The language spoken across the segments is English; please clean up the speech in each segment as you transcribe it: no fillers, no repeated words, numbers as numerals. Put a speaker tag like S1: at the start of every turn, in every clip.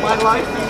S1: My life.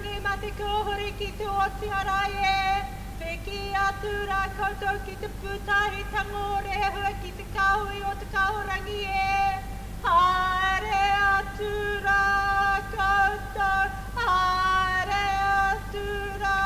S1: tiri ma te kuhuri ki te oti arai e. Peki atu rā koutou ki te pūtahi tangore hua ki te kahui o te kahurangi e. Haere atu rā koutou, haere atu rā.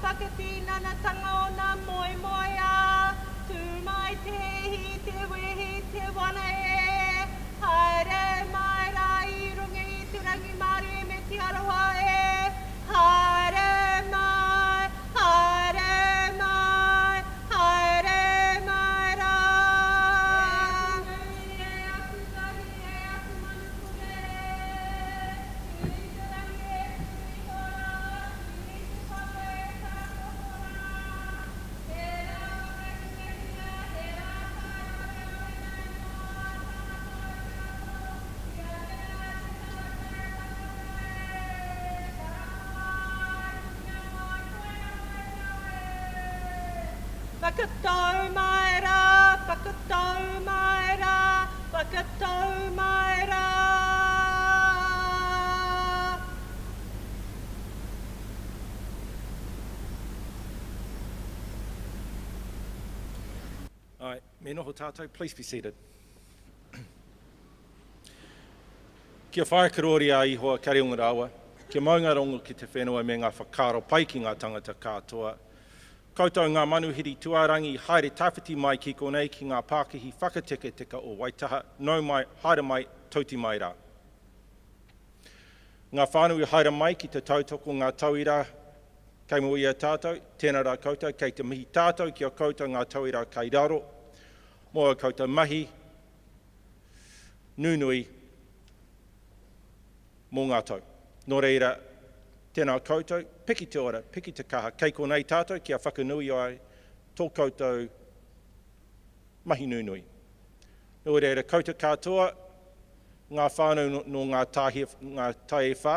S1: Whakatina na tanga o nā moe moe a, tū mai te hi, te wehi, te wana e. Haere mai rā i runga i te rangi Māori me te aroha e. Haere mai, haere mai, haere mai rā. Whakatau mai rā, whakatau mai rā, whakatau mai rā.
S2: All right, me noho tātou, please be seated. Kia whae karori a ihoa Kariunga Rawa, kia maunga rongo ki te whenua me ngā whakaro pai ki ngā tangata katoa. Koutou ngā manuhiri tuarangi, haere tawhiti mai ki konei ki ngā Pākihi whakateka o Waitaha, nau mai, haere mai, tauti mai rā. Ngā whānui haere mai ki te tautoko ngā tauira, kei mo ia tātou, tēnā rā koutou, kei te mihi tātou ki o koutou ngā tauira kei raro, mō o koutou mahi, nunui, mō ngā tau. Nō reira, tēnā koutou, piki te ora, piki te kaha, kei konei tātou, kia whakanui ai, tō koutou mahi nunui. Nō reira, koutou katoa, ngā whānau no ngā tae whā,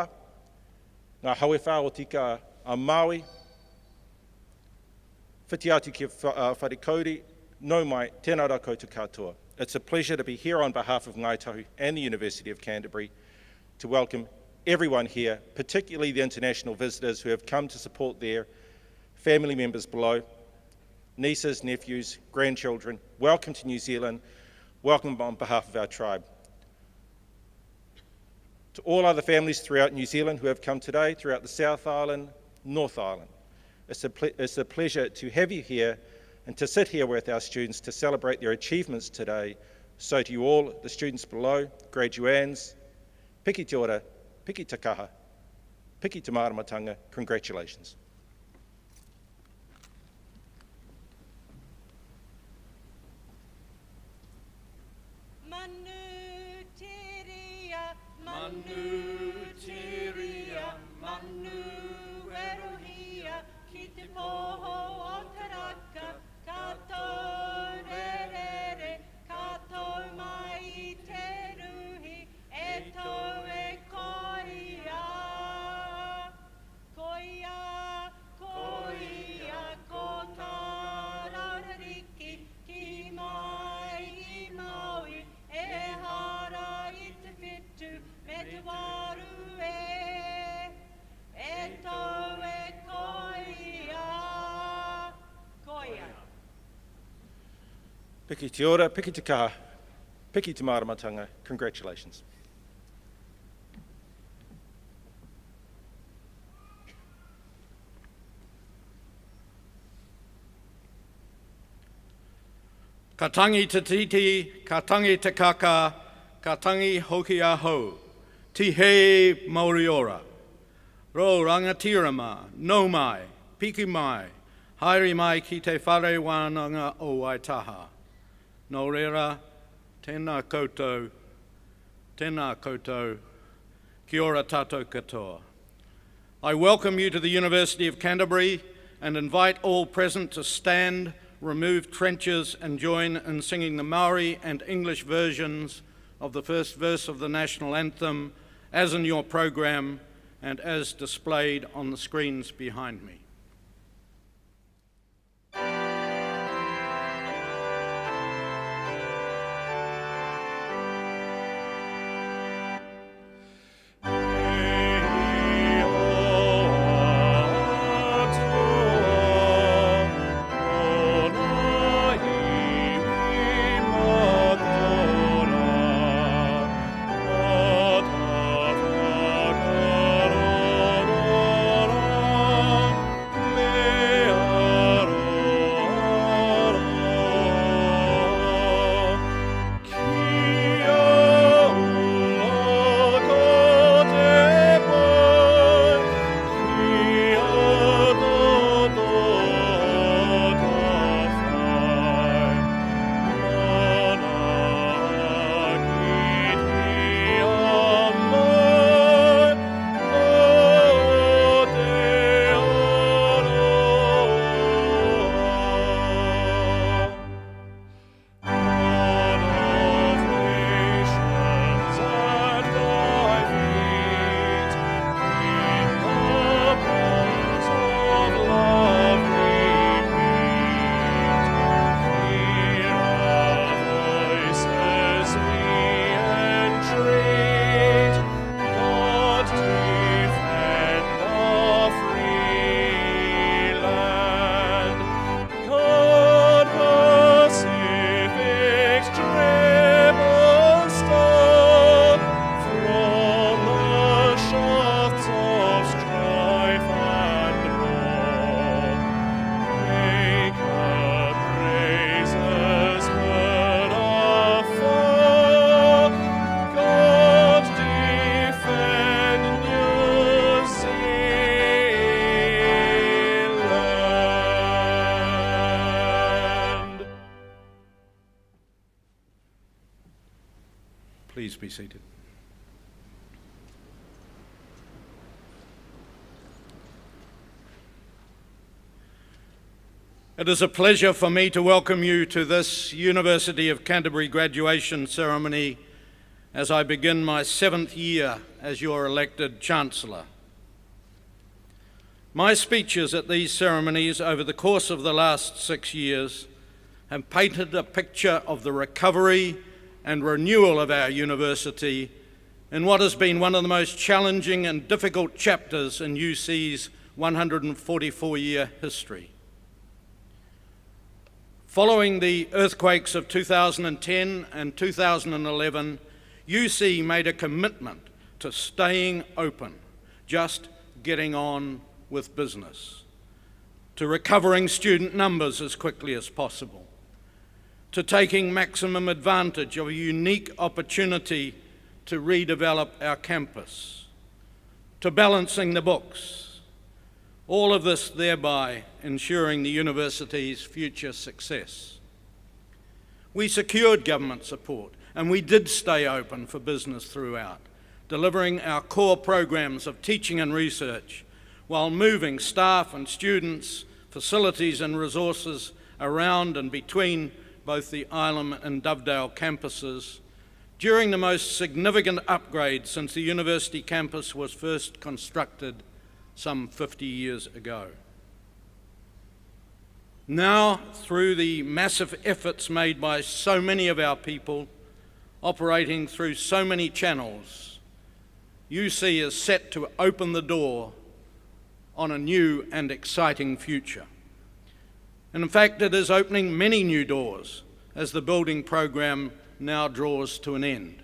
S2: ngā haue whā o tika a Māui, whiti atu ki wharekauri, nau mai, tēnā rā koutou katoa. It's a pleasure to be here on behalf of Ngāi Tahu and the University of Canterbury to welcome everyone here, particularly the international visitors who have come to support their family members below, nieces, nephews, grandchildren. Welcome to New Zealand. Welcome on behalf of our tribe. To all other families throughout New Zealand who have come today, throughout the South Island, North Island, it's a pleasure to have you here and to sit here with our students to celebrate their achievements today. So to you all, the students below, graduands, piki te ora, piki te kaha, piki te maramatanga, congratulations.
S1: Manu tiria, manu tiria, manu werohia, ki te poho o te raka, katou rerere, katou mai I te ruhi, e tau e koia. Koia, koia, ko tā rariki, ki mai I Maui, e hara I te whitu, me te waru e tau e koia. Koia.
S2: Piki te ora, piki te kaha, piki te maramatanga, congratulations.
S3: Ka tangi te titi, ka tangi te kaka, ka tangi hoki a hou. Tihe Mauriora, Ro Rangatirama, No Mai, Piki Mai, Haere Mai ki te whare wānanga o Waitaha. Nō reira, tēnā koutou, kia ora tātou katoa. I welcome you to the University of Canterbury and invite all present to stand, remove trenchers and join in singing the Maori and English versions of the first verse of the National Anthem as in your program and as displayed on the screens behind me. Please be seated. It is a pleasure for me to welcome you to this University of Canterbury graduation ceremony as I begin my 7th year as your elected Chancellor. My speeches at these ceremonies over the course of the last 6 years have painted a picture of the recovery and renewal of our university in what has been one of the most challenging and difficult chapters in UC's 144-year history. Following the earthquakes of 2010 and 2011, UC made a commitment to staying open, just getting on with business, to recovering student numbers as quickly as possible, to taking maximum advantage of a unique opportunity to redevelop our campus, to balancing the books, all of this thereby ensuring the university's future success. We secured government support and we did stay open for business throughout, delivering our core programs of teaching and research while moving staff and students, facilities and resources around and between both the Island and Dovedale campuses during the most significant upgrade since the university campus was first constructed some 50 years ago. Now, through the massive efforts made by so many of our people, operating through so many channels, UC is set to open the door on a new and exciting future. And in fact, it is opening many new doors as the building program now draws to an end.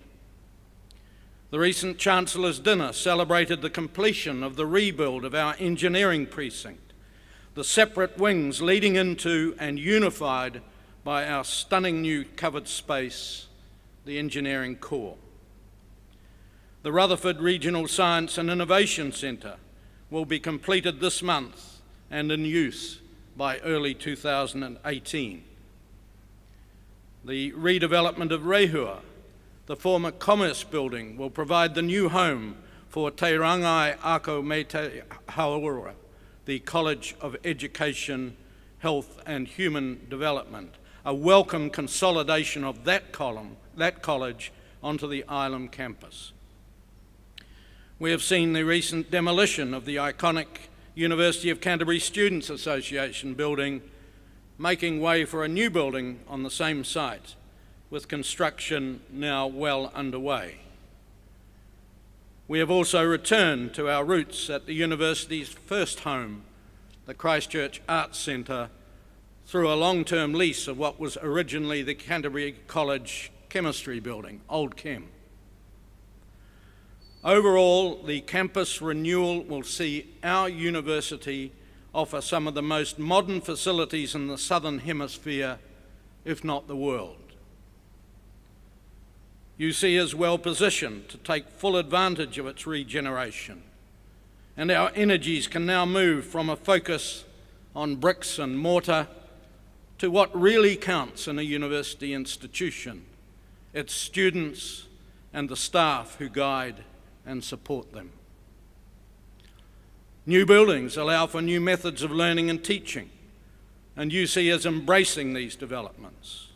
S3: The recent Chancellor's dinner celebrated the completion of the rebuild of our engineering precinct, the separate wings leading into and unified by our stunning new covered space, the engineering core. The Rutherford Regional Science and Innovation Centre will be completed this month and in use by early 2018. The redevelopment of Rehua, the former Commerce Building, will provide the new home for Te Rangai Ako Me Te Hauora, the College of Education, Health and Human Development, a welcome consolidation of that college onto the Island campus. We have seen the recent demolition of the iconic University of Canterbury Students' Association building, making way for a new building on the same site, with construction now well underway. We have also returned to our roots at the university's first home, the Christchurch Arts Centre, through a long-term lease of what was originally the Canterbury College Chemistry Building, Old Chem. Overall, the campus renewal will see our university offer some of the most modern facilities in the Southern Hemisphere, if not the world. UC is well positioned to take full advantage of its regeneration, and our energies can now move from a focus on bricks and mortar to what really counts in a university institution, its students and the staff who guide and support them. New buildings allow for new methods of learning and teaching, and UC is embracing these developments.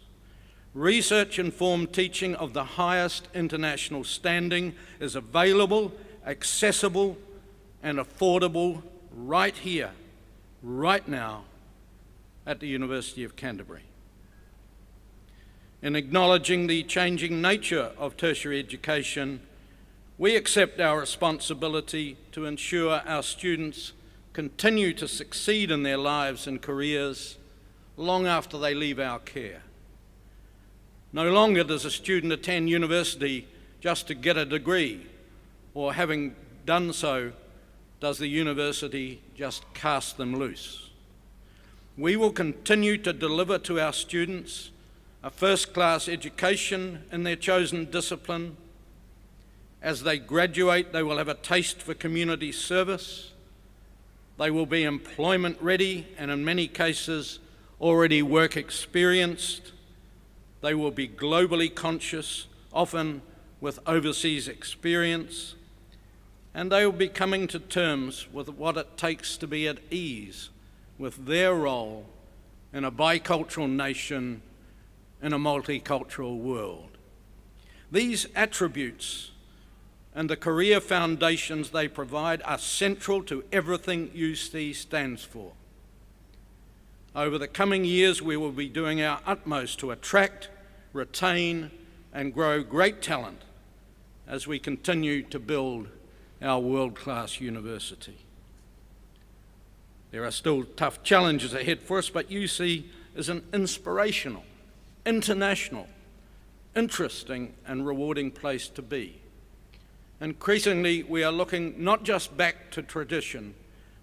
S3: Research-informed teaching of the highest international standing is available, accessible, and affordable right here, right now, at the University of Canterbury. In acknowledging the changing nature of tertiary education, we accept our responsibility to ensure our students continue to succeed in their lives and careers long after they leave our care. No longer does a student attend university just to get a degree, or having done so, does the university just cast them loose. We will continue to deliver to our students a first-class education in their chosen discipline. As they graduate, they will have a taste for community service. They will be employment ready and in many cases already work experienced. They will be globally conscious, often with overseas experience, and they will be coming to terms with what it takes to be at ease with their role in a bicultural nation in a multicultural world. These attributes and the career foundations they provide are central to everything UC stands for. Over the coming years, we will be doing our utmost to attract, retain, and grow great talent as we continue to build our world-class university. There are still tough challenges ahead for us, but UC is an inspirational, international, interesting, and rewarding place to be. Increasingly, we are looking not just back to tradition,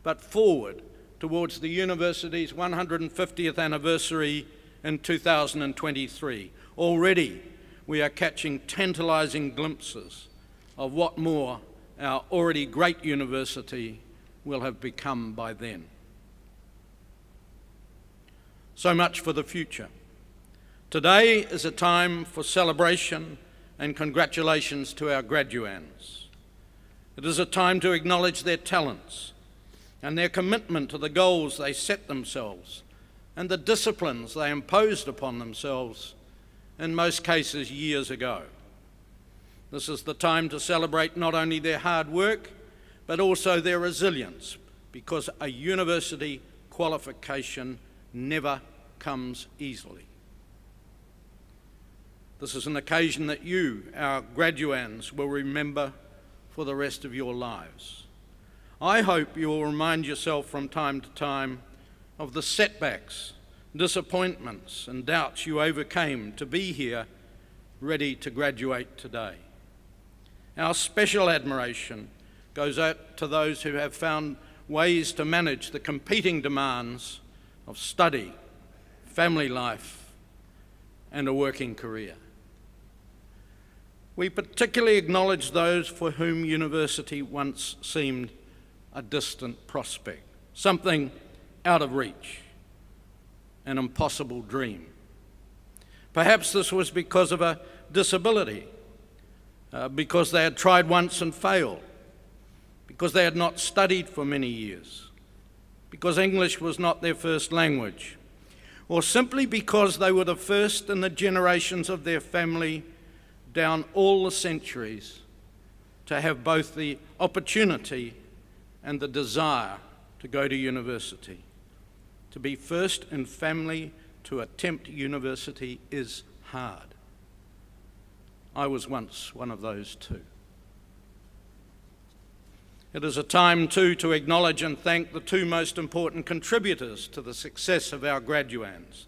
S3: but forward towards the university's 150th anniversary in 2023. Already, we are catching tantalising glimpses of what more our already great university will have become by then. So much for the future. Today is a time for celebration and congratulations to our graduands. It is a time to acknowledge their talents and their commitment to the goals they set themselves and the disciplines they imposed upon themselves, in most cases years ago. This is the time to celebrate not only their hard work, but also their resilience, because a university qualification never comes easily. This is an occasion that you, our graduands, will remember for the rest of your lives. I hope you will remind yourself from time to time of the setbacks, disappointments, and doubts you overcame to be here, ready to graduate today. Our special admiration goes out to those who have found ways to manage the competing demands of study, family life, and a working career. We particularly acknowledge those for whom university once seemed a distant prospect, something out of reach, an impossible dream. Perhaps this was because of a disability, because they had tried once and failed, because they had not studied for many years, because English was not their first language, or simply because they were the first in the generations of their family down all the centuries to have both the opportunity and the desire to go to university. To be first in family to attempt university is hard. I was once one of those too. It is a time too to acknowledge and thank the two most important contributors to the success of our graduands,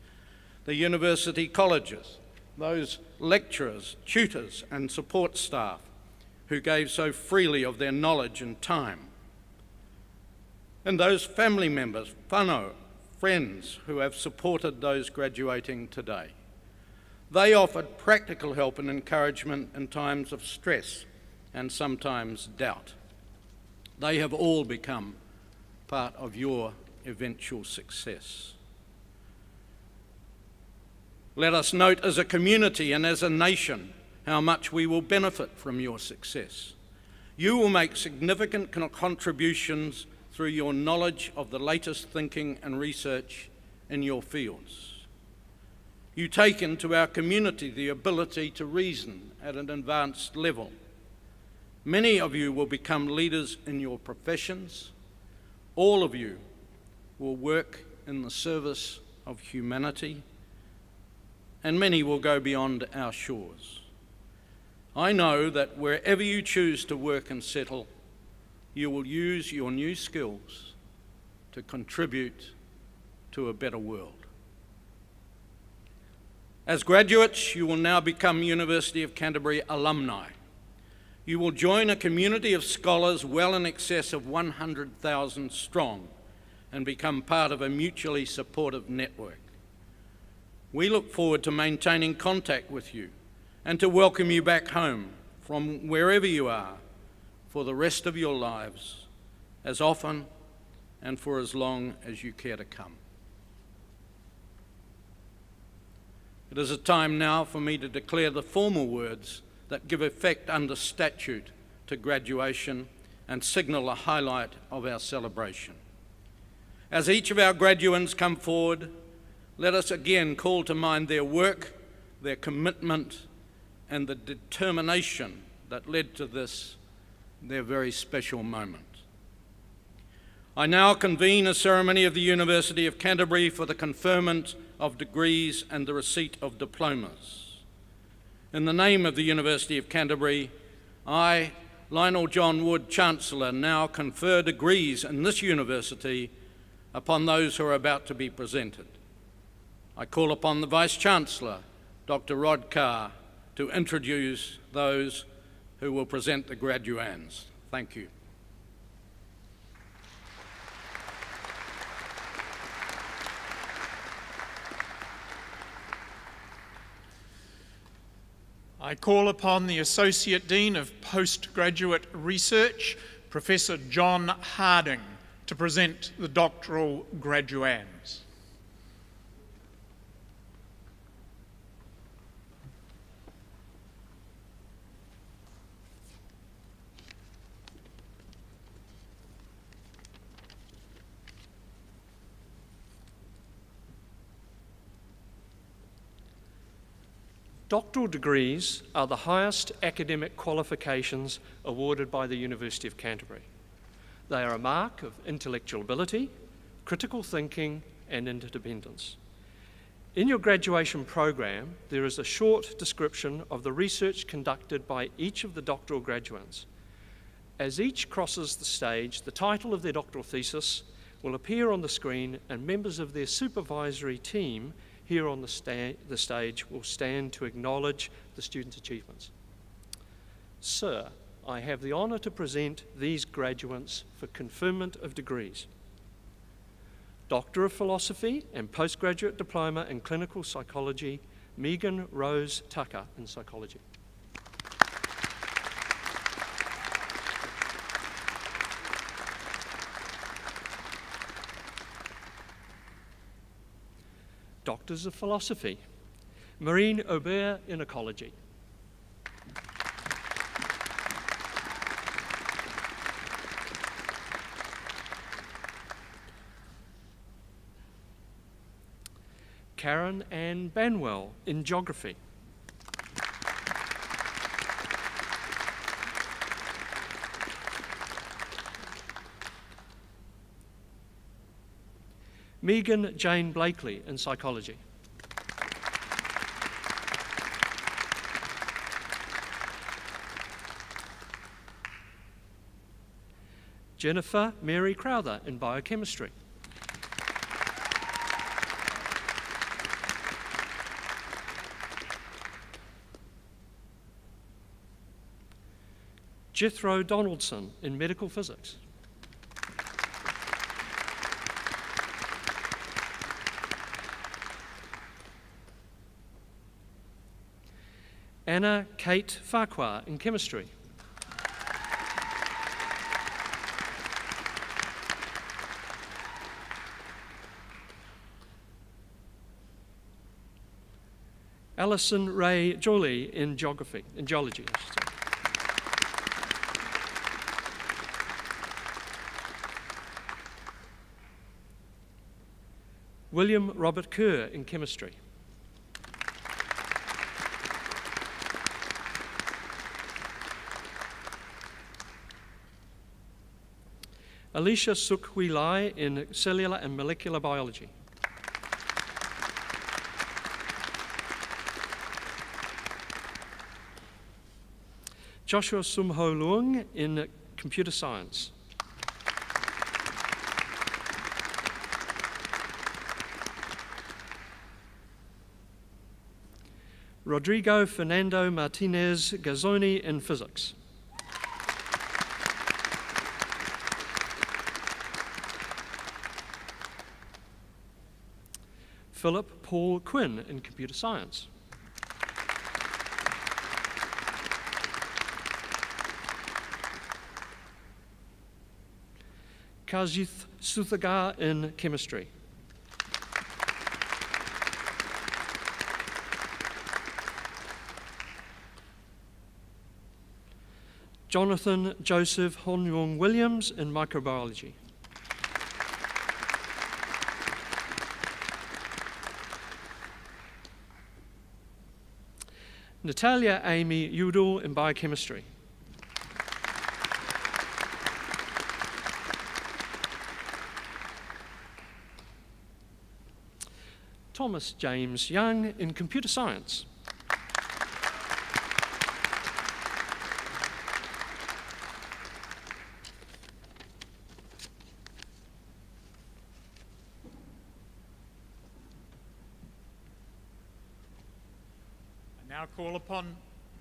S3: the university colleges, those lecturers, tutors and support staff who gave so freely of their knowledge and time, and those family members, whānau, friends who have supported those graduating today. They offered practical help and encouragement in times of stress and sometimes doubt. They have all become part of your eventual success. Let us note as a community and as a nation how much we will benefit from your success. You will make significant contributions through your knowledge of the latest thinking and research in your fields. You take into our community the ability to reason at an advanced level. Many of you will become leaders in your professions. All of you will work in the service of humanity, and many will go beyond our shores. I know that wherever you choose to work and settle, you will use your new skills to contribute to a better world. As graduates, you will now become University of Canterbury alumni. You will join a community of scholars well in excess of 100,000 strong and become part of a mutually supportive network. We look forward to maintaining contact with you and to welcome you back home from wherever you are for the rest of your lives, as often and for as long as you care to come. It is a time now for me to declare the formal words that give effect under statute to graduation and signal a highlight of our celebration. As each of our graduands come forward, let us again call to mind their work, their commitment, and the determination that led to this, their very special moment. I now convene a ceremony of the University of Canterbury for the conferment of degrees and the receipt of diplomas. In the name of the University of Canterbury, I, Lionel John Wood, Chancellor, now confer degrees in this university upon those who are about to be presented. I call upon the Vice-Chancellor, Dr. Rod Carr, to introduce those who will present the graduands. Thank you.
S4: I call upon the Associate Dean of Postgraduate Research, Professor John Harding, to present the doctoral graduands.
S5: Doctoral degrees are the highest academic qualifications awarded by the University of Canterbury. They are a mark of intellectual ability, critical thinking, and interdependence. In your graduation program, there is a short description of the research conducted by each of the doctoral graduates. As each crosses the stage, the title of their doctoral thesis will appear on the screen, and members of their supervisory team here on the stage will stand to acknowledge the students' achievements. Sir, I have the honour to present these graduates for conferment of degrees. Doctor of Philosophy and Postgraduate Diploma in Clinical Psychology, Megan Rose Tucker in Psychology. Doctors of Philosophy. Maureen Aubert in Ecology. Karen Ann Banwell in Geography. Megan Jane Blakely in Psychology. Jennifer Mary Crowther in Biochemistry. Jethro Donaldson in Medical Physics. Anna Kate Farquhar in Chemistry. Alison Ray Jolie in Geology. I should say. William Robert Kerr in Chemistry. Alicia Suk-Hui Lai in Cellular and Molecular Biology. Joshua Sumho Luong in Computer Science. Rodrigo Fernando Martinez Gazzoni in Physics. Philip Paul Quinn in Computer Science. Kajith Suthagar in Chemistry. Jonathan Joseph Honyong Williams in Microbiology. Natalia Amy Udall in Biochemistry. Thomas James Young in Computer Science.
S4: Now call upon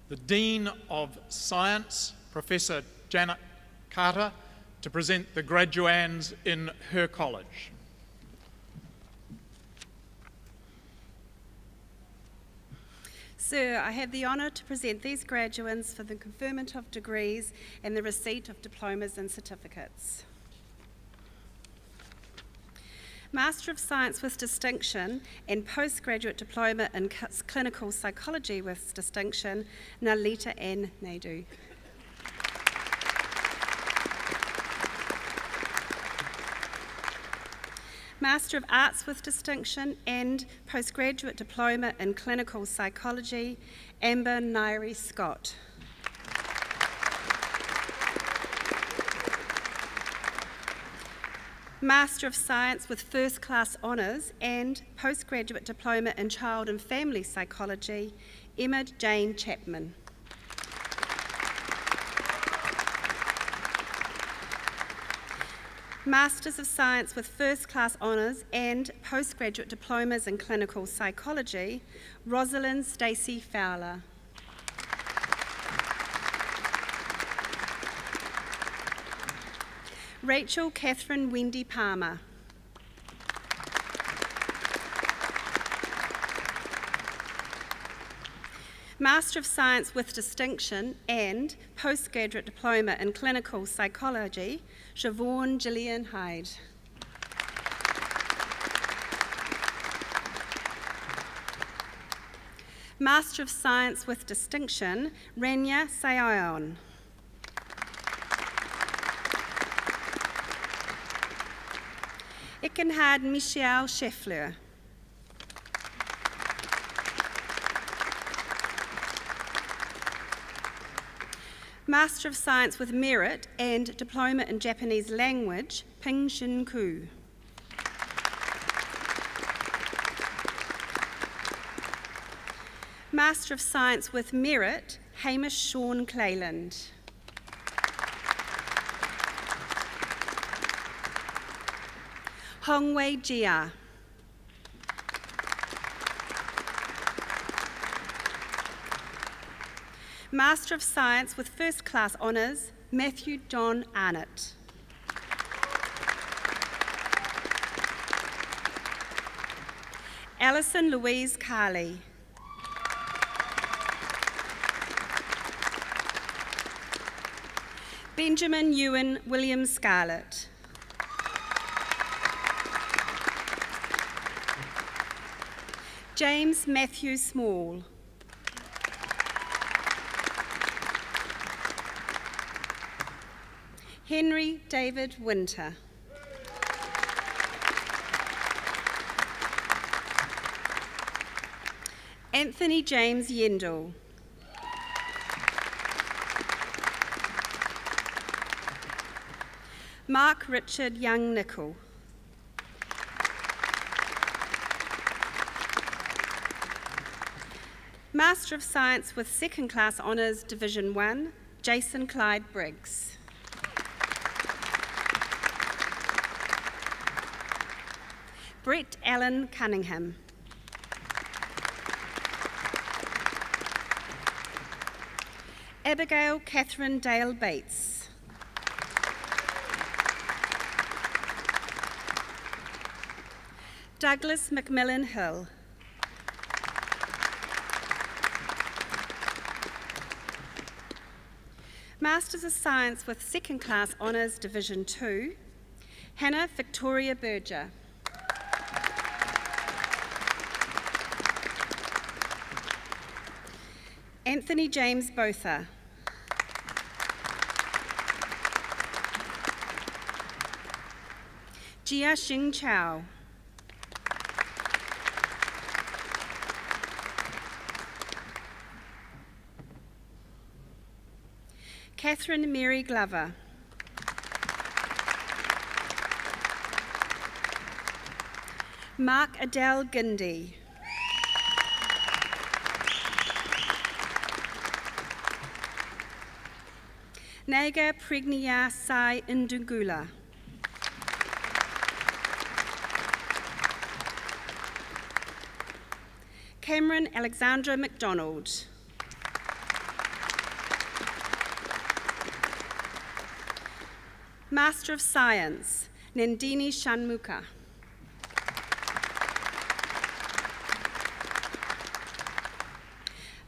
S4: the Dean of Science, Professor Janet Carter, to present the graduands in her college.
S6: Sir, I have the honour to present these graduands for the conferment of degrees and the receipt of diplomas and certificates. Master of Science with Distinction and Postgraduate Diploma in Clinical Psychology with Distinction, Nalita N. Naidu. Master of Arts with Distinction and Postgraduate Diploma in Clinical Psychology, Amber Nairi Scott. Master of Science with First Class Honours and Postgraduate Diploma in Child and Family Psychology, Emma Jane Chapman. Masters of Science with First Class Honours and Postgraduate Diplomas in Clinical Psychology, Rosalind Stacey Fowler. Rachel Catherine Wendy Palmer. Master of Science with Distinction and Postgraduate Diploma in Clinical Psychology, Siobhan Gillian Hyde. Master of Science with Distinction, Rania Sayon. Ekenhard Michel Scheffler. Master of Science with Merit and Diploma in Japanese Language, Ping Shin Ku. Master of Science with Merit, Hamish Sean Clayland. Hongwei Jia. Master of Science with First Class Honours, Matthew John Arnott. Alison Louise Carley. Benjamin Ewan William Scarlett. James Matthew Small. Henry David Winter. Anthony James Yendall. Mark Richard Young Nicol. Master of Science with Second Class Honours, Division 1, Jason Clyde Briggs. Brett Allen Cunningham. Abigail Catherine Dale Bates. Douglas McMillan Hill. Masters of Science with Second Class Honours, Division 2, Hannah Victoria Berger. Anthony James Botha. Jia Xing Chow. Catherine Mary Glover. Mark Adele Gindi. Naga Pregnia Sai Indugula. Cameron Alexandra McDonald. Master of Science, Nandini Shanmuka.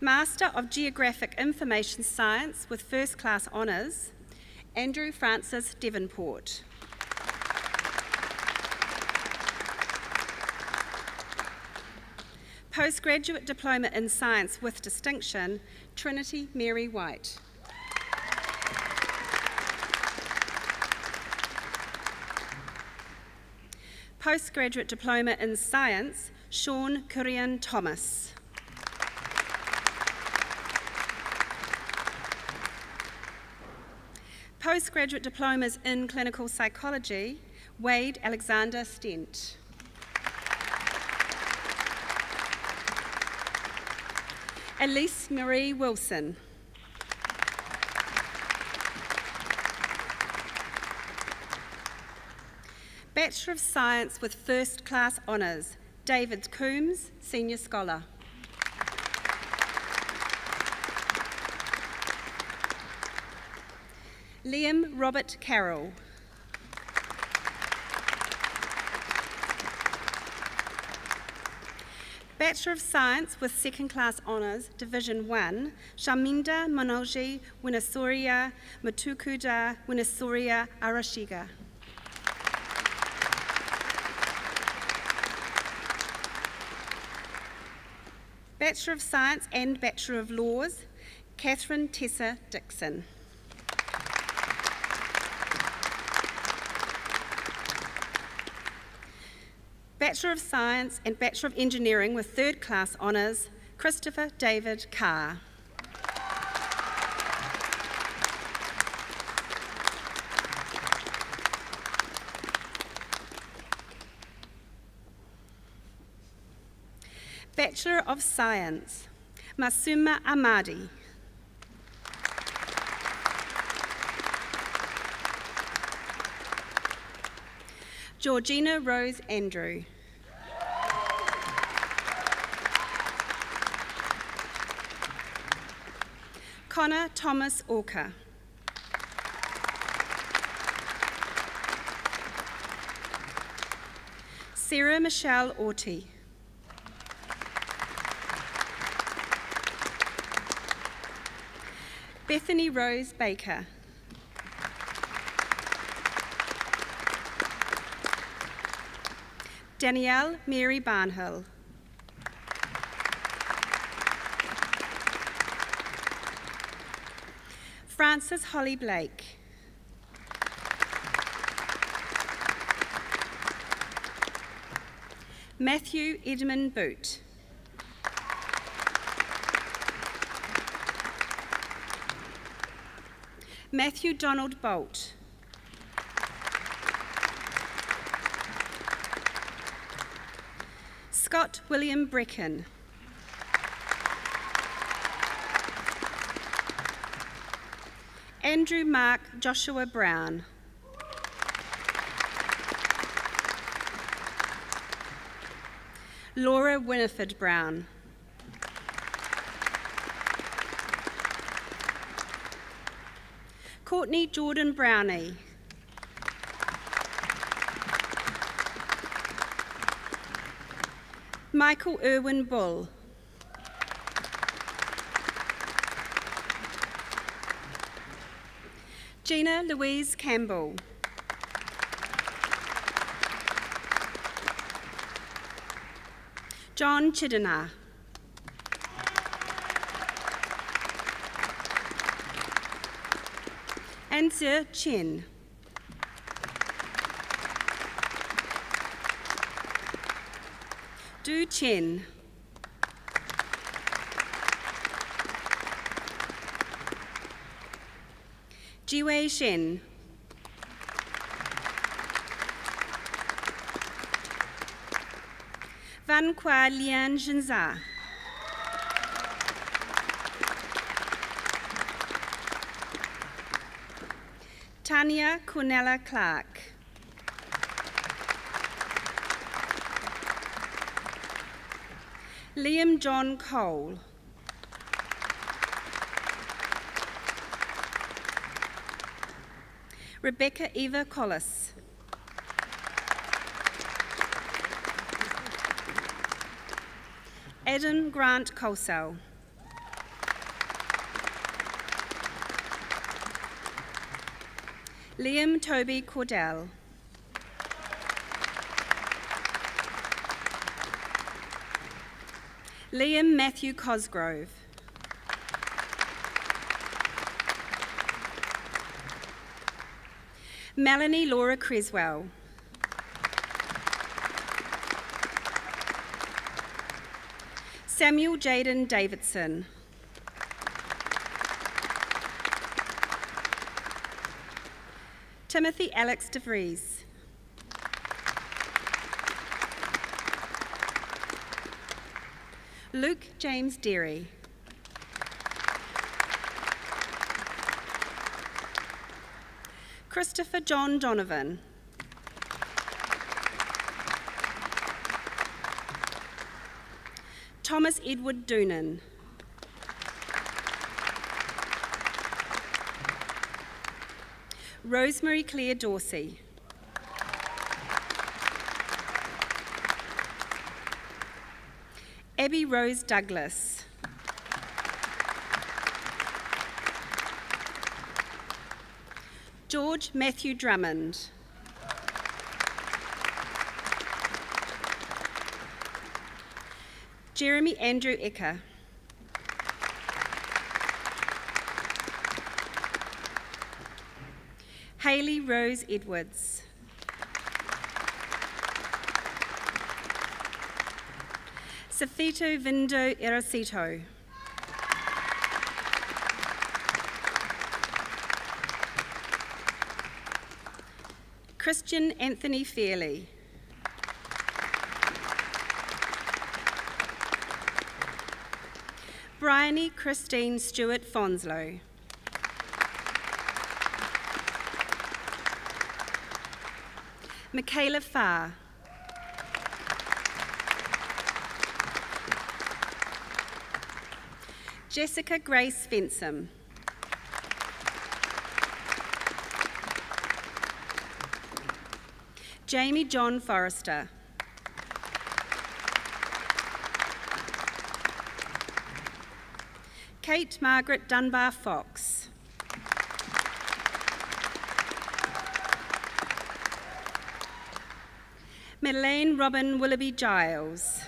S6: Master of Geographic Information Science with First Class Honours, Andrew Francis Devonport. Postgraduate Diploma in Science with Distinction, Trinity Mary White. Postgraduate Diploma in Science, Sean Kurian Thomas. Postgraduate Diplomas in Clinical Psychology, Wade Alexander Stent. Elise Marie Wilson. Bachelor of Science with First Class Honours, David Coombs, Senior Scholar. Liam Robert Carroll. Bachelor of Science with Second Class Honours, Division 1, Shaminda Manoji Winasuria Matukuda Winasuria Arashiga. Bachelor of Science and Bachelor of Laws, Catherine Tessa Dixon. Bachelor of Science and Bachelor of Engineering with third class honours, Christopher David Carr. Bachelor of Science, Masuma Ahmadi. Georgina Rose Andrew. Connor Thomas Orca. Sarah Michelle Orty. Bethany Rose Baker. Danielle Mary Barnhill. Frances Holly Blake. Matthew Edmund Boot. Matthew Donald Bolt. Scott William Brecken. Andrew Mark Joshua Brown. Laura Winifred Brown. Courtney Jordan Brownie. Michael Irwin Bull. Gina Louise Campbell. John Chidina. Anse Chen. Du Chen. Jiwei Shen. Van Kwa Lian Jinza. Tanya Cornella Clark. Liam John Cole. Rebecca Eva Collis. Adam Grant Colsell. Liam Toby Cordell. Liam Matthew Cosgrove. Melanie Laura Creswell. Samuel Jaden Davidson. Timothy Alex DeVries. Luke James Derry. Christopher John Donovan. Thomas Edward Doonan. Rosemary Claire Dorsey. Abby Rose Douglas. George Matthew Drummond. Jeremy Andrew Ecker. Hayley Rose Edwards. Safito Vindo Erosito. Christian Anthony Fairley. Bryony Christine Stewart Fonslow. Michaela Farr. Jessica Grace Fensom. Jamie John Forrester. Kate Margaret Dunbar Fox. Madeleine Robin Willoughby Giles.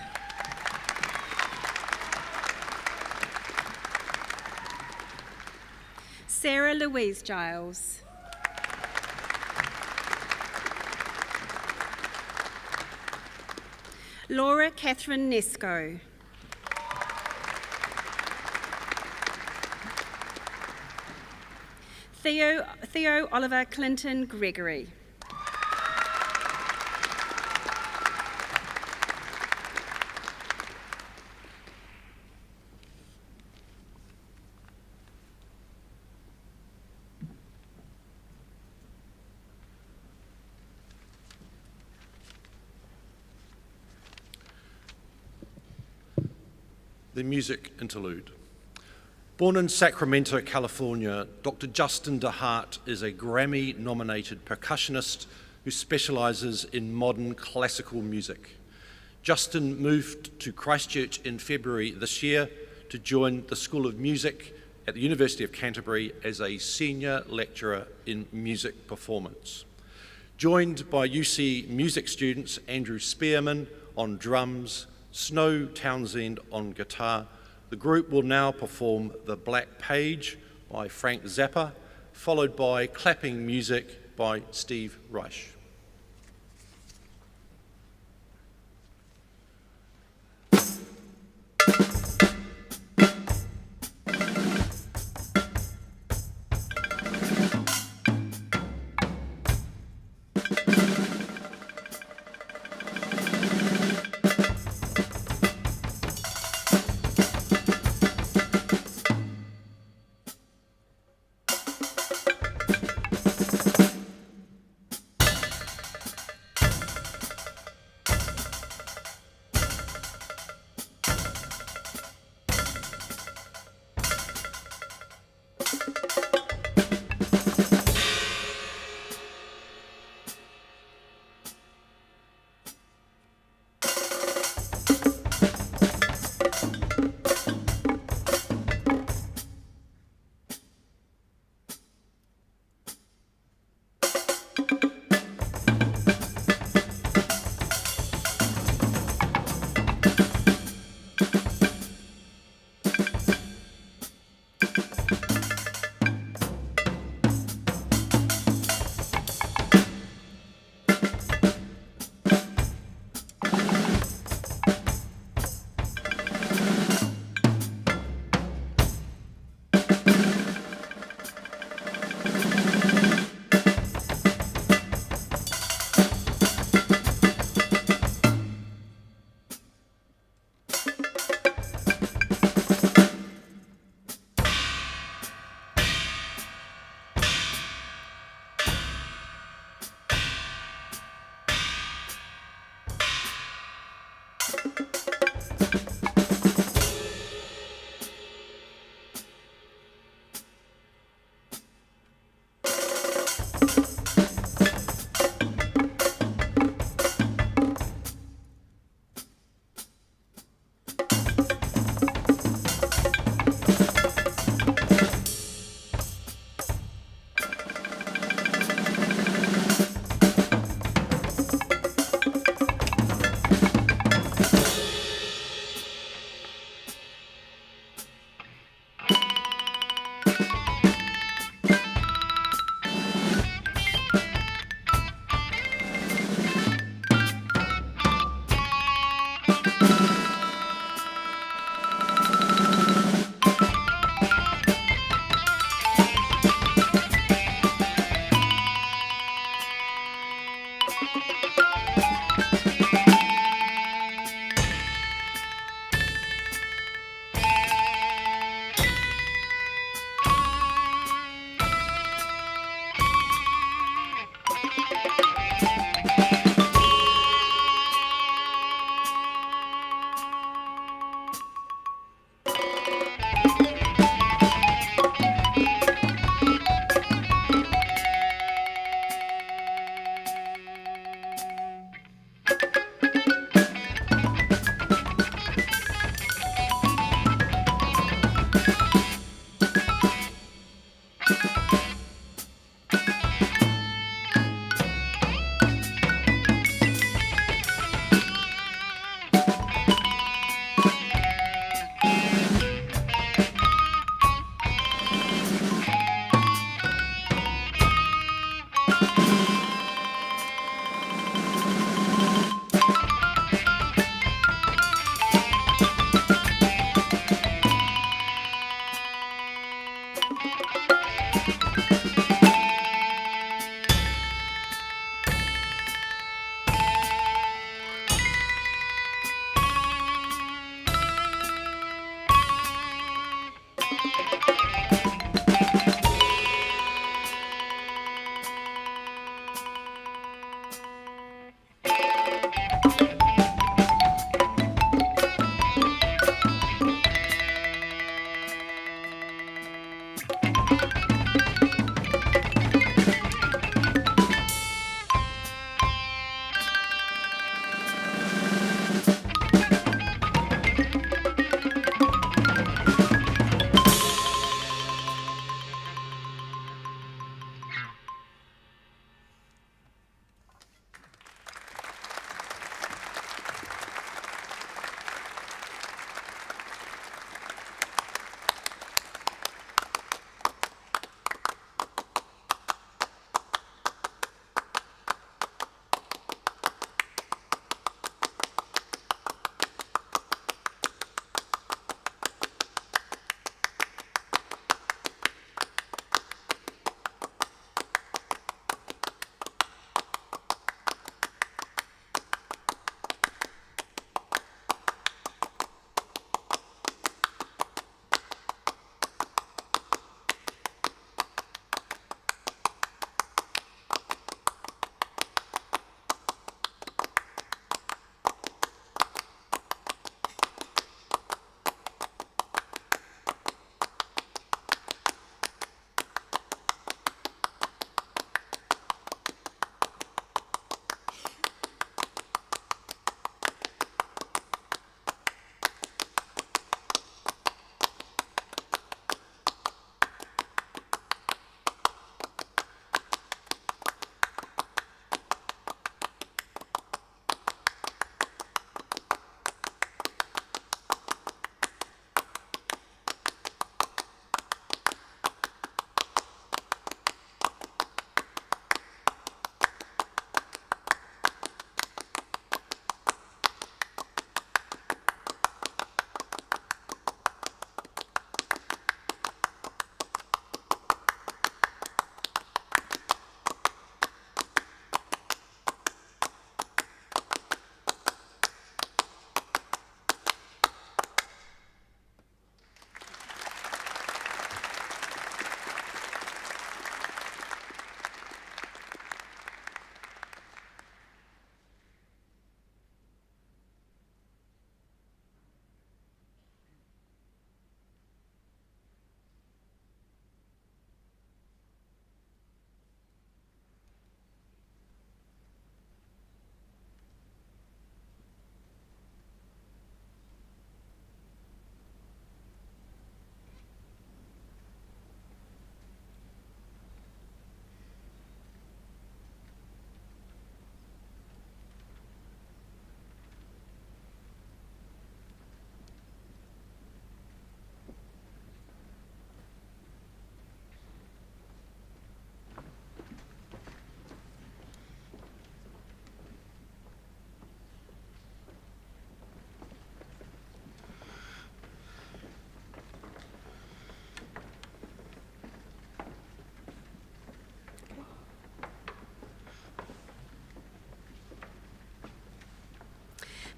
S6: Sarah Louise Giles. Laura Catherine Nesco. Theo Oliver Clinton Gregory.
S3: The music interlude. Born in Sacramento, California, Dr. Justin DeHart is a Grammy-nominated percussionist who specialises in modern classical music. Justin moved to Christchurch in February this year to join the School of Music at the University of Canterbury as a senior lecturer in music performance. Joined by UC music students Andrew Spearman on drums, Snow Townsend on guitar, the group will now perform The Black Page by Frank Zappa, followed by clapping music by Steve Reich.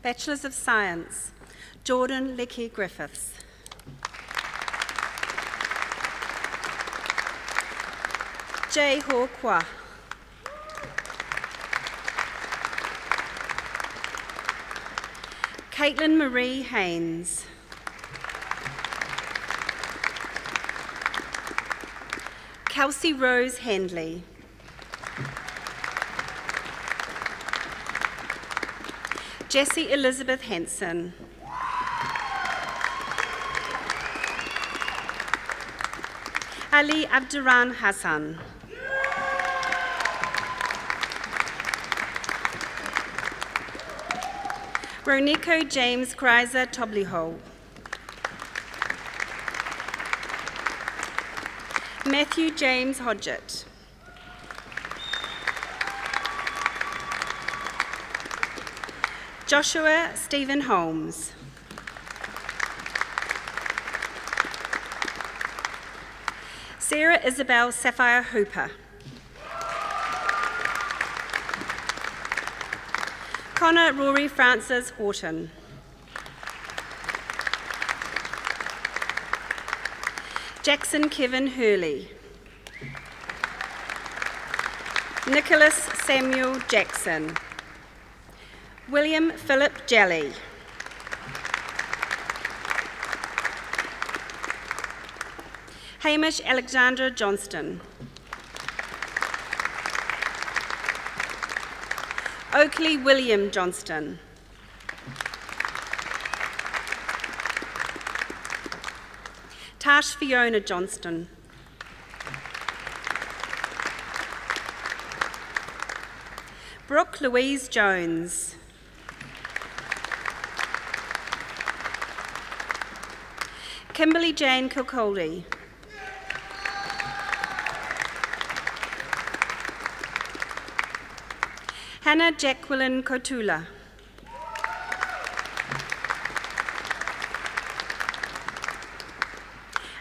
S6: Bachelors of Science, Jordan Lecky Griffiths. Jae Ho Kwa. Caitlin Marie Haynes. Kelsey Rose Handley. Jessie Elizabeth Hanson. Ali Abduran Hassan. Roniko James Kreiser Tobliho. Matthew James Hodgett. Joshua Stephen Holmes. Sarah Isabel Sapphire Hooper. Connor Rory Francis Horton. Jackson Kevin Hurley. Nicholas Samuel Jackson. William Philip Jelly. Hamish Alexander Johnston. Oakley William Johnston. Tash Fiona Johnston. Brooke Louise Jones. Kimberly Jane Kilcoldy. Hannah Jacqueline Kotula.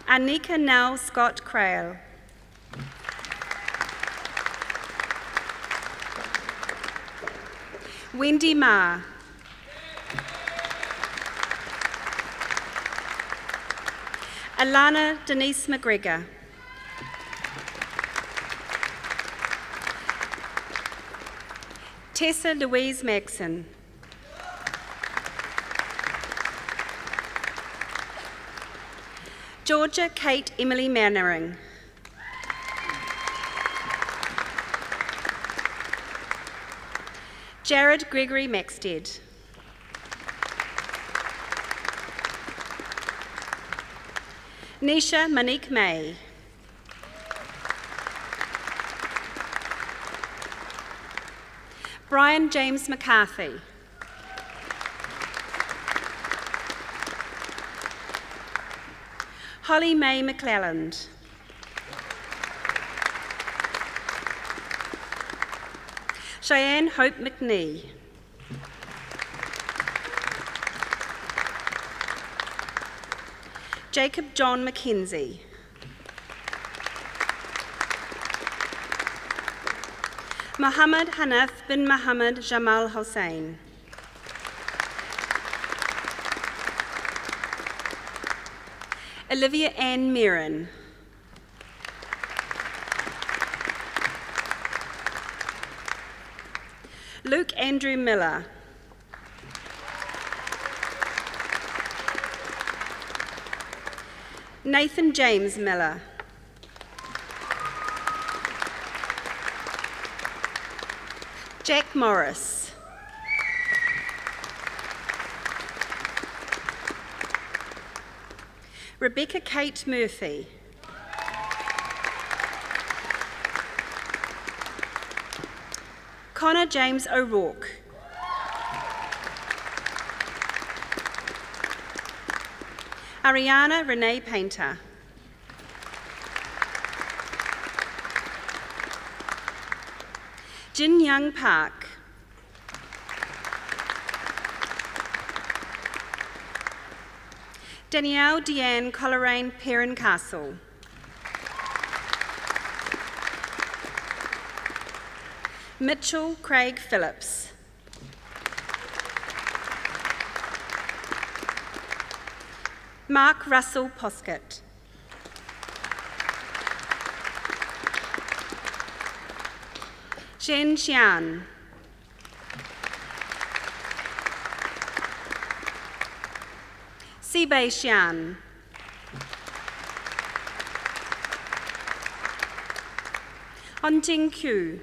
S6: Anika Nell Scott Crail. Wendy Ma. Alana Denise McGregor. Tessa Louise Maxon. Georgia Kate Emily Mannering. Jared Gregory Maxted. Nisha Monique May. Brian James McCarthy. Holly Mae McClelland. Cheyenne Hope McNee. Jacob John McKenzie. Muhammad Hanaf bin Muhammad Jamal Hossain. Olivia Ann Mirren. Luke Andrew Miller. Nathan James Miller. Jack Morris. Rebecca Kate Murphy. Connor James O'Rourke. Ariana Renee Painter. Jin Young Park. Danielle Deanne Coleraine Perrin Castle. Mitchell Craig Phillips. Mark Russell Poskett. Shen Xian. Sibei Xian. Hunting Q.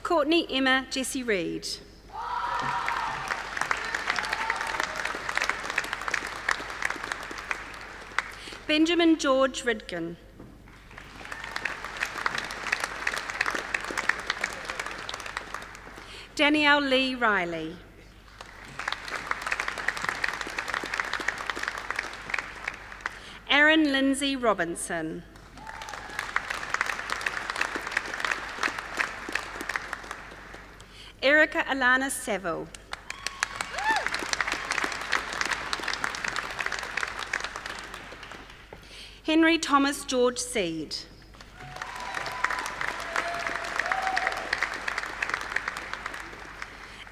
S6: Courtney Emma Jessie Reid. Benjamin George Ridgen. Danielle Lee Riley. Erin Lindsay Robinson. Erica Alana Seville. Henry Thomas George Seed.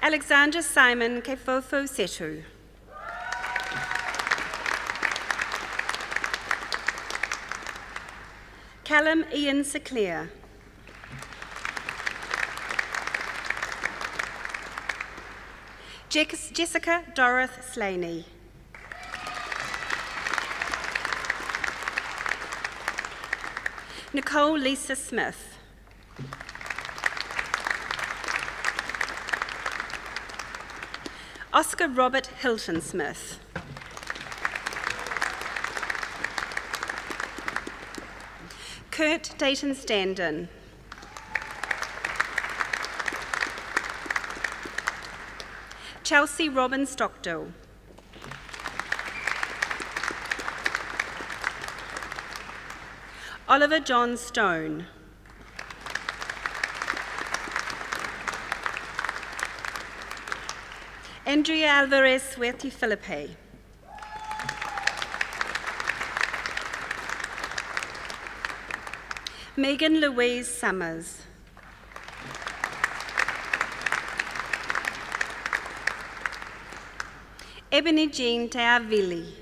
S6: Alexander Simon Kefofo Setu. Callum Ian Seclair. Jessica Dorothy Slaney. Nicole Lisa Smith. Oscar Robert Hilton Smith. Kurt Dayton Standen. Chelsea Robin Stockdale. Oliver John Stone. Andrea Alvarez Suerti Philippe. Megan Louise Summers. Ebony Jean Teavili.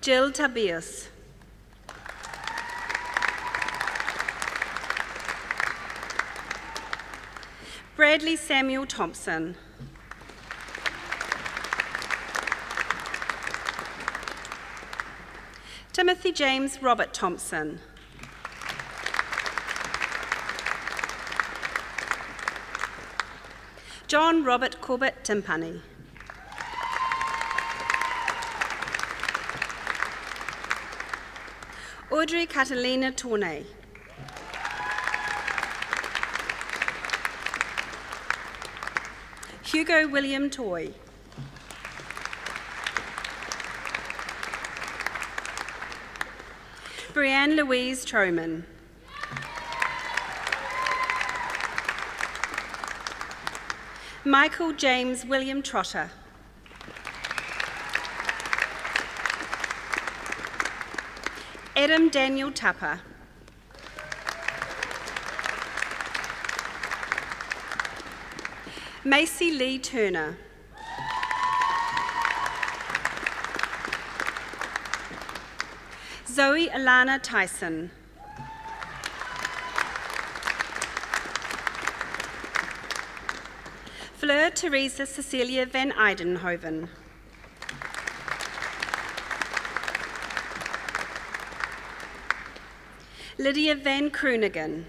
S6: Jill Tabias. Bradley Samuel Thompson. Timothy James Robert Thompson. John Robert Corbett Timpani. Audrey Catalina Tournay. Hugo William Toy. Brianne Louise Troman. Michael James William Trotter. Adam Daniel Tapper. Macy Lee Turner. Zoe Alana Tyson. Fleur Teresa Cecilia van Eidenhoven. Lydia van Kroonigen.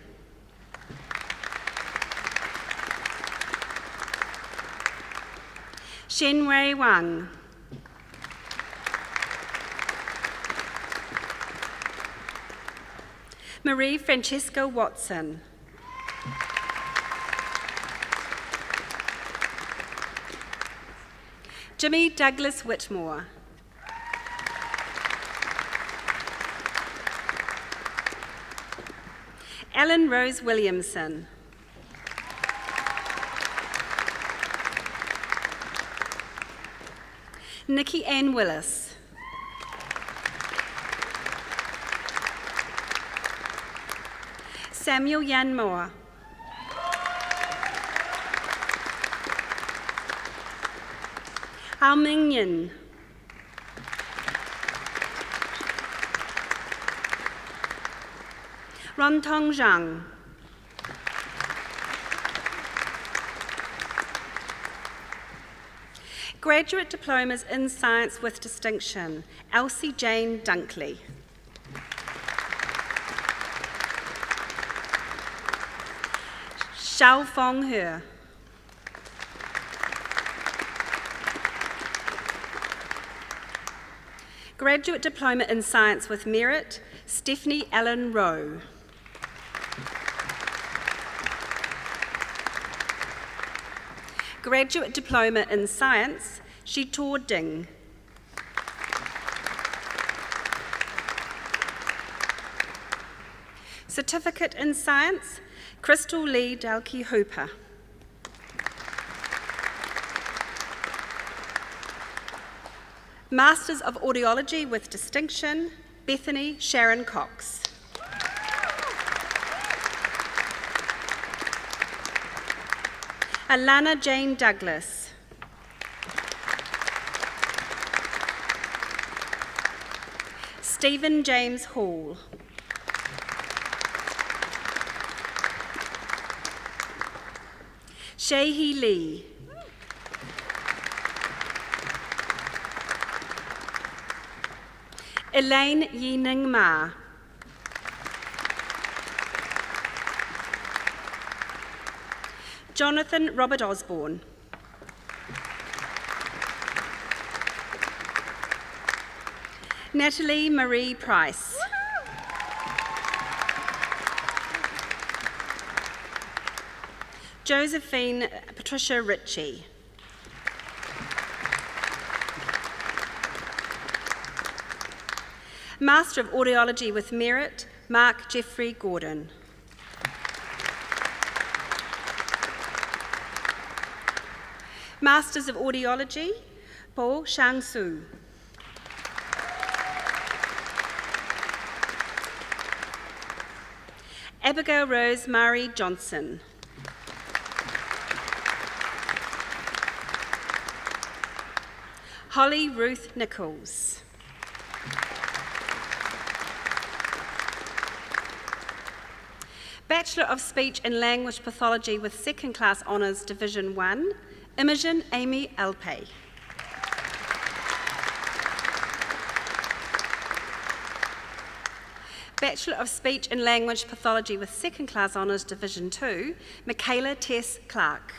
S6: Shenwei Wang. Marie Francesca Watson. Jimmy Douglas Whitmore. Ellen Rose Williamson. Nikki Ann Willis. Samuel Yan Moa. Ao Ming Yin. Ron Tong Zhang. Graduate Diplomas in Science with Distinction, Elsie Jane Dunkley. Xiao Fong He. Graduate Diploma in Science with Merit, Stephanie Ellen Rowe. Graduate Diploma in Science, Shitor Ding. Certificate in Science, Crystal Lee Dalkey Hooper. Masters of Audiology with Distinction, Bethany Sharon Cox. Alana Jane Douglas. Stephen James Hall. Shei Lee. Elaine Yining Ma. Jonathan Robert Osborne. Natalie Marie Price. Josephine Patricia Ritchie. Master of Audiology with Merit, Mark Jeffrey Gordon. Masters of Audiology, Paul Shang-Su. Abigail Rose Murray Johnson. Holly Ruth Nichols. Bachelor of Speech and Language Pathology with Second Class Honours Division 1, Imogen Amy Alpay. Bachelor of Speech and Language Pathology with Second Class Honours Division 2, Michaela Tess Clark.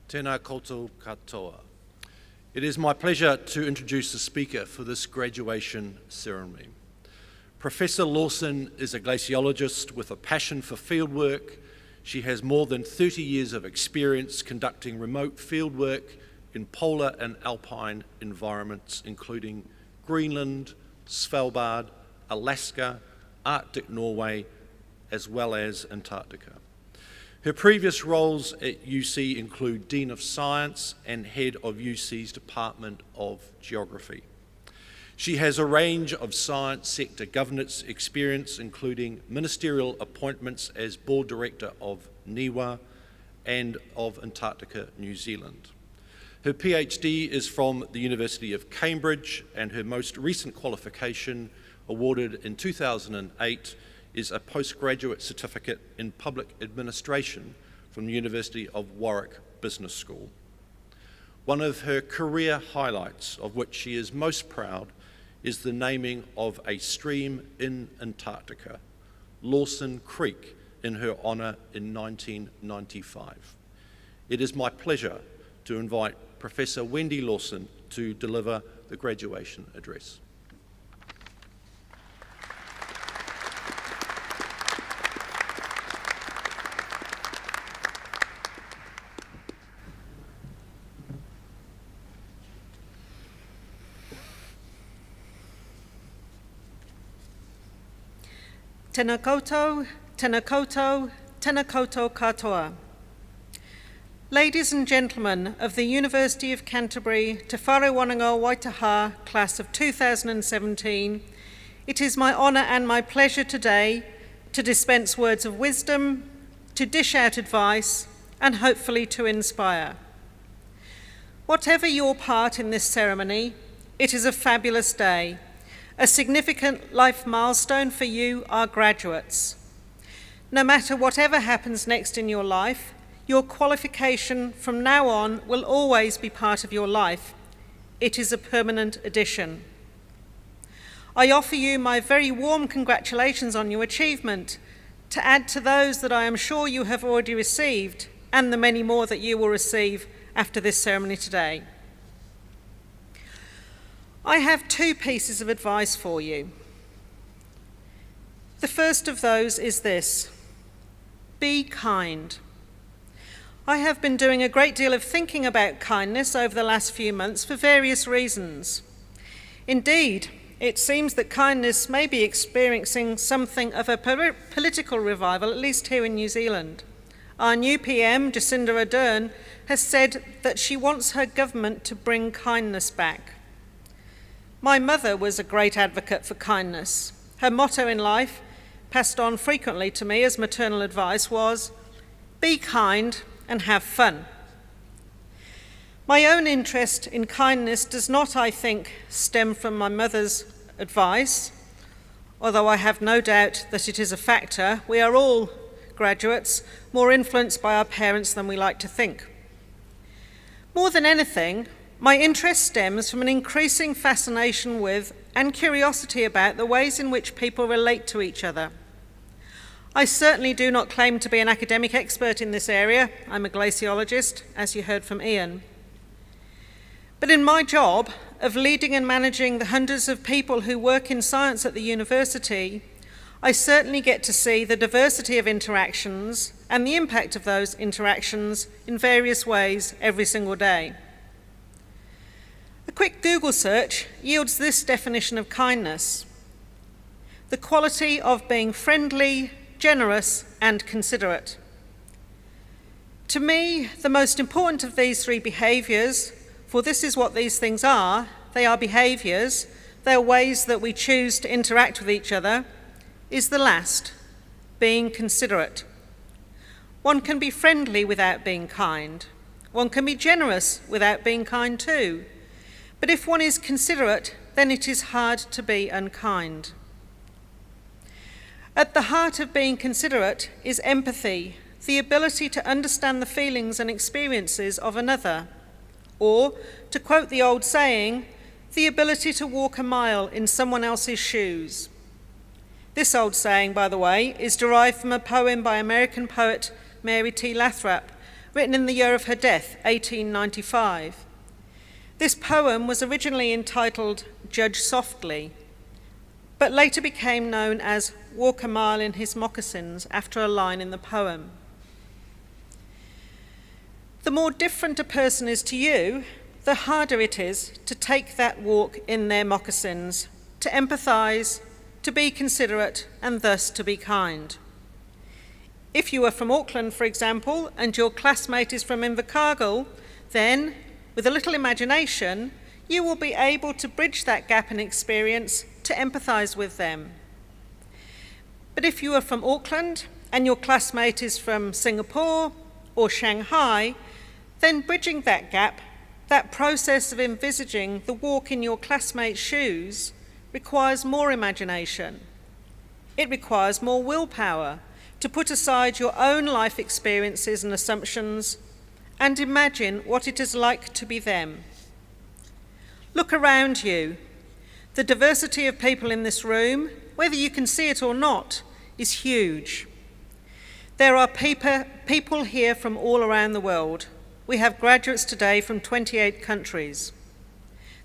S3: Tēnā koutou katoa. It is my pleasure to introduce the speaker for this graduation ceremony. Professor Lawson is a glaciologist with a passion for fieldwork. She has more than 30 years of experience conducting remote fieldwork in polar and alpine environments, including Greenland, Svalbard, Alaska, Arctic Norway, as well as Antarctica. Her previous roles at UC include Dean of Science and Head of UC's Department of Geography. She has a range of science sector governance experience, including ministerial appointments as Board Director of NIWA and of Antarctica, New Zealand. Her PhD is from the University of Cambridge, and her most recent qualification, awarded in 2008, is a postgraduate certificate in public administration from the University of Warwick Business School. One of her career highlights, of which she is most proud, is the naming of a stream in Antarctica, Lawson Creek, in her honour in 1995. It is my pleasure to invite Professor Wendy Lawson to deliver the graduation address.
S7: Tēnā koutou, tēnā koutou, tēnā koutou katoa. Ladies and gentlemen of the University of Canterbury Te Whare Wānanga Waitaha class of 2017, it is my honour and my pleasure today to dispense words of wisdom, to dish out advice, and hopefully to inspire. Whatever your part in this ceremony, it is a fabulous day, a significant life milestone for you, our graduates. No matter whatever happens next in your life, your qualification from now on will always be part of your life. It is a permanent addition. I offer you my very warm congratulations on your achievement, to add to those that I am sure you have already received, and the many more that you will receive after this ceremony today. I have two pieces of advice for you. The first of those is this: be kind. I have been doing a great deal of thinking about kindness over the last few months for various reasons. Indeed, it seems that kindness may be experiencing something of a political revival, at least here in New Zealand. Our new PM, Jacinda Ardern, has said that she wants her government to bring kindness back. My mother was a great advocate for kindness. Her motto in life, passed on frequently to me as maternal advice, was, be kind and have fun. My own interest in kindness does not, I think, stem from my mother's advice, although I have no doubt that it is a factor. We are all graduates more influenced by our parents than we like to think. More than anything, my interest stems from an increasing fascination with and curiosity about the ways in which people relate to each other. I certainly do not claim to be an academic expert in this area. I'm a glaciologist, as you heard from Ian. But in my job of leading and managing the hundreds of people who work in science at the university, I certainly get to see the diversity of interactions and the impact of those interactions in various ways every single day. A quick Google search yields this definition of kindness: the quality of being friendly, generous, and considerate. To me, the most important of these three behaviours, for this is what these things are, they are behaviours, they are ways that we choose to interact with each other, is the last, being considerate. One can be friendly without being kind. One can be generous without being kind too. But if one is considerate, then it is hard to be unkind. At the heart of being considerate is empathy, the ability to understand the feelings and experiences of another. Or, to quote the old saying, the ability to walk a mile in someone else's shoes. This old saying, by the way, is derived from a poem by American poet Mary T. Lathrop, written in the year of her death, 1895. This poem was originally entitled Judge Softly, but later became known as Walk a Mile in His Moccasins after a line in the poem. The more different a person is to you, the harder it is to take that walk in their moccasins, to empathise, to be considerate, and thus to be kind. If you are from Auckland, for example, and your classmate is from Invercargill, then, with a little imagination, you will be able to bridge that gap in experience to empathise with them. But if you are from Auckland and your classmate is from Singapore or Shanghai, then bridging that gap, that process of envisaging the walk in your classmate's shoes, requires more imagination. It requires more willpower to put aside your own life experiences and assumptions and imagine what it is like to be them. Look around you. The diversity of people in this room, whether you can see it or not, is huge. There are people here from all around the world. We have graduates today from 28 countries.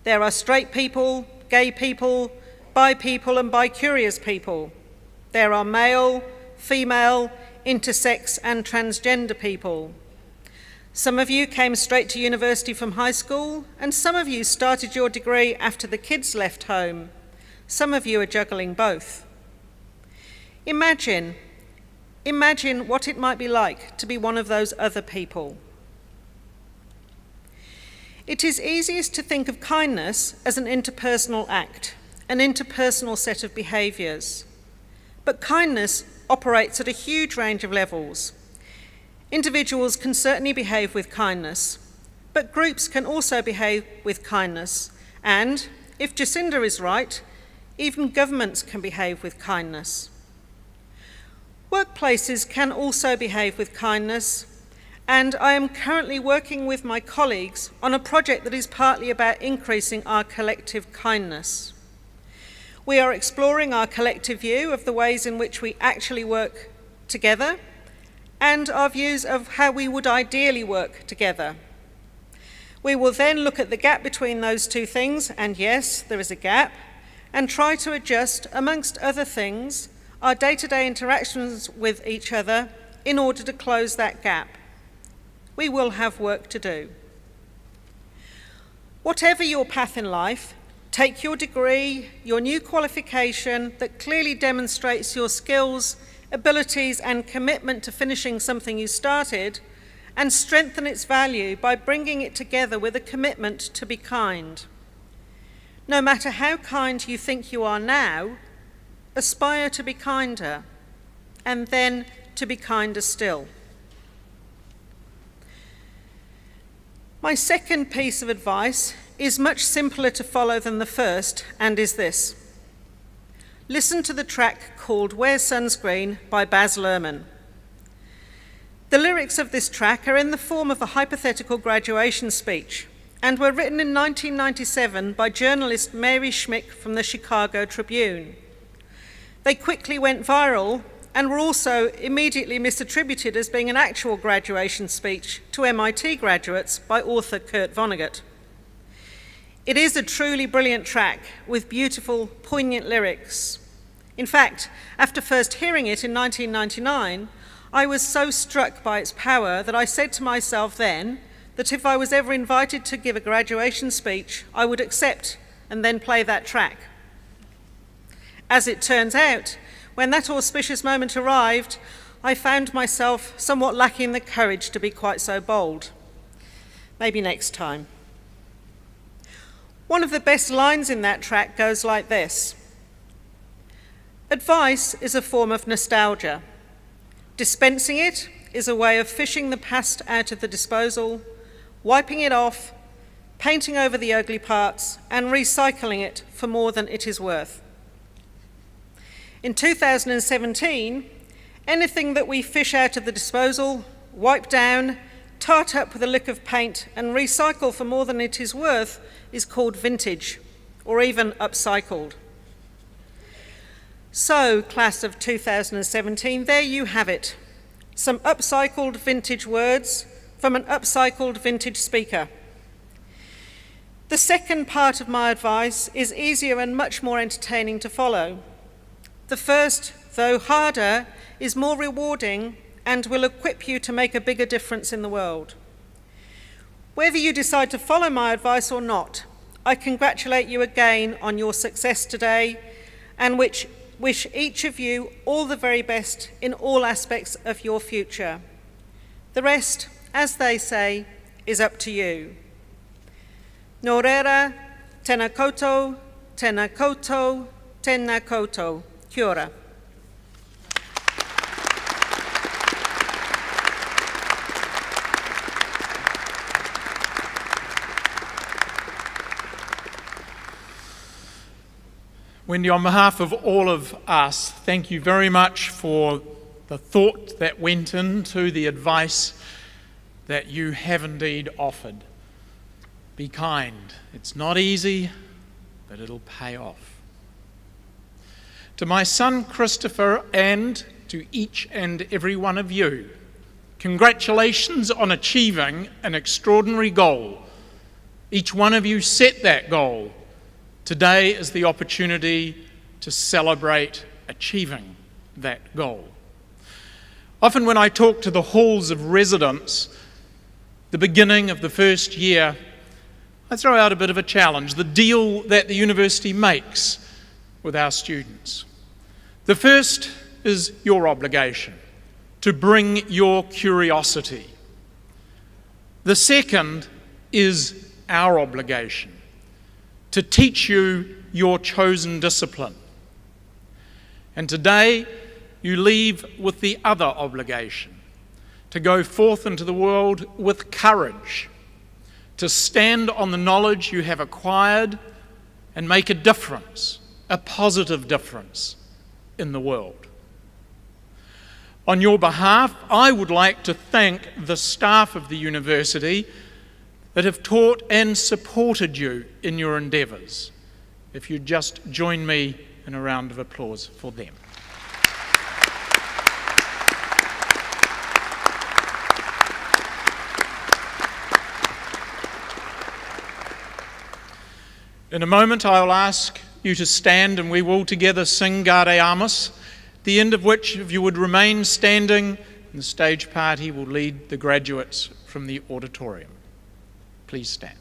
S7: There are straight people, gay people, bi people, and bi-curious people. There are male, female, intersex, and transgender people. Some of you came straight to university from high school, and some of you started your degree after the kids left home. Some of you are juggling both. Imagine what it might be like to be one of those other people. It is easiest to think of kindness as an interpersonal act, an interpersonal set of behaviours. But kindness operates at a huge range of levels. Individuals can certainly behave with kindness, but groups can also behave with kindness. And, if Jacinda is right, even governments can behave with kindness. Workplaces can also behave with kindness, and I am currently working with my colleagues on a project that is partly about increasing our collective kindness. We are exploring our collective view of the ways in which we actually work together and our views of how we would ideally work together. We will then look at the gap between those two things, and yes, there is a gap, and try to adjust, amongst other things, our day-to-day interactions with each other in order to close that gap. We will have work to do. Whatever your path in life, take your degree, your new qualification that clearly demonstrates your skills, abilities, and commitment to finishing something you started, and strengthen its value by bringing it together with a commitment to be kind. No matter how kind you think you are now, aspire to be kinder, and then to be kinder still. My second piece of advice is much simpler to follow than the first, and is this. Listen to the track called Wear Sunscreen by Baz Luhrmann. The lyrics of this track are in the form of a hypothetical graduation speech and were written in 1997 by journalist Mary Schmick from the Chicago Tribune. They quickly went viral and were also immediately misattributed as being an actual graduation speech to MIT graduates by author Kurt Vonnegut. It is a truly brilliant track with beautiful, poignant lyrics. In fact, after first hearing it in 1999, I was so struck by its power that I said to myself then that if I was ever invited to give a graduation speech, I would accept and then play that track. As it turns out, when that auspicious moment arrived, I found myself somewhat lacking the courage to be quite so bold. Maybe next time. One of the best lines in that track goes like this. Advice is a form of nostalgia. Dispensing it is a way of fishing the past out of the disposal, wiping it off, painting over the ugly parts, and recycling it for more than it is worth. In 2017, anything that we fish out of the disposal, wipe down, tart up with a lick of paint, and recycle for more than it is worth is called vintage, or even upcycled. So, class of 2017, there you have it. Some upcycled vintage words from an upcycled vintage speaker. The second part of my advice is easier and much more entertaining to follow. The first, though harder, is more rewarding and will equip you to make a bigger difference in the world. Whether you decide to follow my advice or not, I congratulate you again on your success today and wish each of you all the very best in all aspects of your future. The rest, as they say, is up to you. Norera, tēnā koutou, tēnā koutou, tēnā koutou. Kia ora.
S4: Wendy, on behalf of all of us, thank you very much for the thought that went into the advice that you have indeed offered. Be kind. It's not easy, but it'll pay off. To my son Christopher and to each and every one of you, congratulations on achieving an extraordinary goal. Each one of you set that goal. Today is the opportunity to celebrate achieving that goal. Often when I talk to the halls of residence, the beginning of the first year, I throw out a bit of a challenge, the deal that the university makes with our students. The first is your obligation, to bring your curiosity. The second is our obligation, to teach you your chosen discipline. And today, you leave with the other obligation, to go forth into the world with courage, to stand on the knowledge you have acquired and make a difference, a positive difference in the world. On your behalf, I would like to thank the staff of the university that have taught and supported you in your endeavours. If you'd just join me in a round of applause for them. In a moment, I'll ask you to stand and we will together sing Gaude Amus, the end of which, if you would remain standing, and the stage party will lead the graduates from the auditorium. Please stand.